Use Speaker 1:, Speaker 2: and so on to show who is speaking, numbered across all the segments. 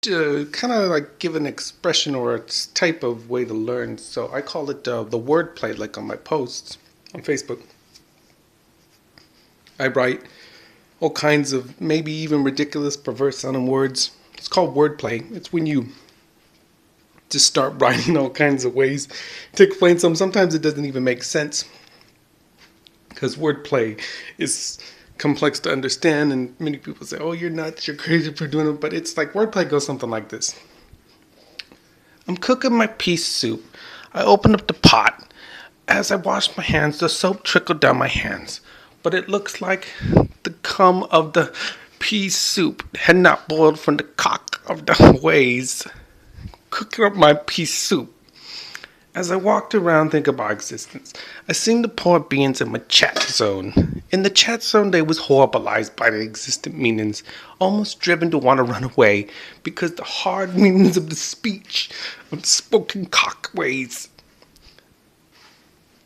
Speaker 1: to kind of like give an expression or a type of way to learn. So I call it the wordplay, like on my posts on Facebook. I write all kinds of maybe even ridiculous, perverse sounding words. It's called wordplay. It's when you just start writing all kinds of ways to explain something. Sometimes it doesn't even make sense because wordplay is complex to understand, and many people say, "Oh, you're nuts, you're crazy for doing it." But it's like wordplay goes something like this: I'm cooking my pea soup. I open up the pot. As I wash my hands, the soap trickled down my hands, but it looks like the cum of the pea soup had not boiled from the cock of the ways. Cooking up my pea soup. As I walked around thinking about existence, I seemed to pour beans in my chat zone. In the chat zone, they was horribilized by the existent meanings, almost driven to want to run away because the hard meanings of the speech of the spoken cockways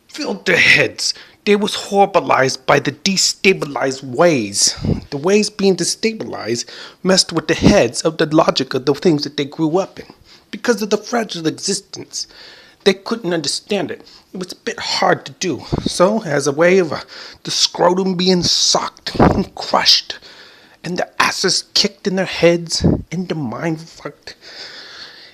Speaker 1: filled their heads. They was horribilized by the destabilized ways. The ways being destabilized messed with the heads of the logic of the things that they grew up in. Because of the fragile existence, they couldn't understand it. It was a bit hard to do. So, as a way of the scrotum being socked and crushed, and the asses kicked in their heads, and the mind fucked,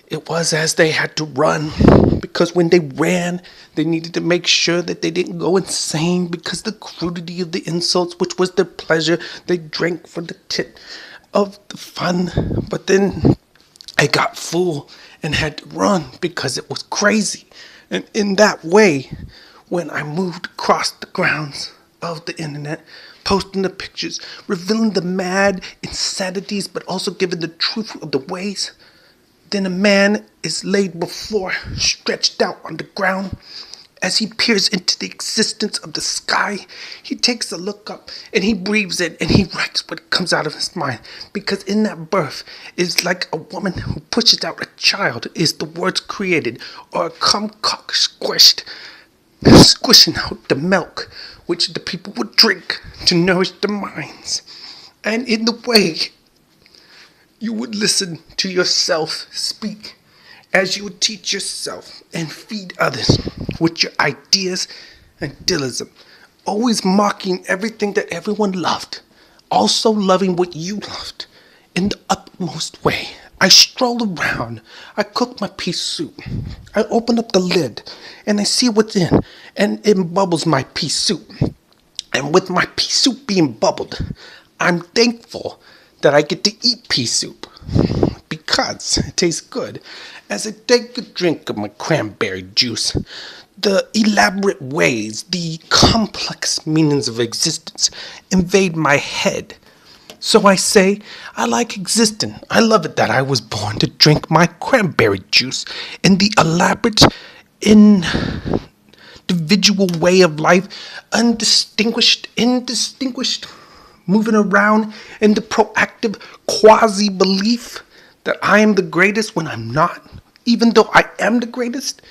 Speaker 1: it was as they had to run, because when they ran, they needed to make sure that they didn't go insane, because the crudity of the insults, which was their pleasure, they drank for the tit of the fun. But then I got full and had to run because it was crazy. And in that way, when I moved across the grounds of the internet, posting the pictures, revealing the mad insanities, but also giving the truth of the ways, then a man is laid before, stretched out on the ground. As he peers into the existence of the sky, he takes a look up and he breathes in and he writes what comes out of his mind. Because in that birth is like a woman who pushes out a child, is the words created, or a cum cock squished, squishing out the milk which the people would drink to nourish their minds. And in the way you would listen to yourself speak, as you would teach yourself and feed others with your ideas and idealism, always mocking everything that everyone loved, also loving what you loved in the utmost way. I stroll around, I cook my pea soup, I open up the lid and I see what's in, and it bubbles my pea soup. And with my pea soup being bubbled, I'm thankful that I get to eat pea soup because it tastes good. As I take a drink of my cranberry juice, the elaborate ways, the complex meanings of existence invade my head. So I say, I like Existent. I love it that I was born to drink my cranberry juice in the elaborate, individual way of life, indistinguished, moving around in the proactive quasi-belief that I am the greatest when I'm not, even though I am the greatest.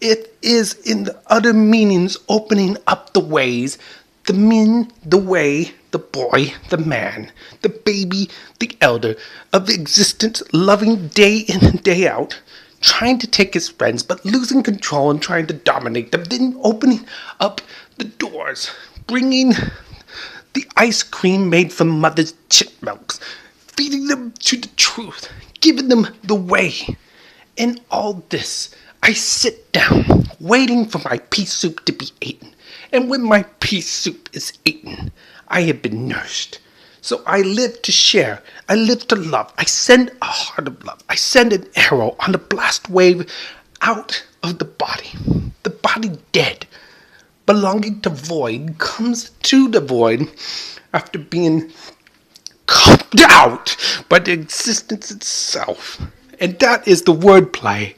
Speaker 1: It is in the other meanings opening up the ways, the men, the way, the boy, the man, the baby, the elder, of existence, loving day in and day out, trying to take his friends, but losing control and trying to dominate them, then opening up the doors, bringing the ice cream made from mother's chip milks, feeding them to the truth, giving them the way. In all this, I sit down, waiting for my pea soup to be eaten. And when my pea soup is eaten, I have been nursed. So I live to share. I live to love. I send a heart of love. I send an arrow on the blast wave out of the body. The body dead, belonging to void, comes to the void after being cupped out by the existence itself. And that is the wordplay.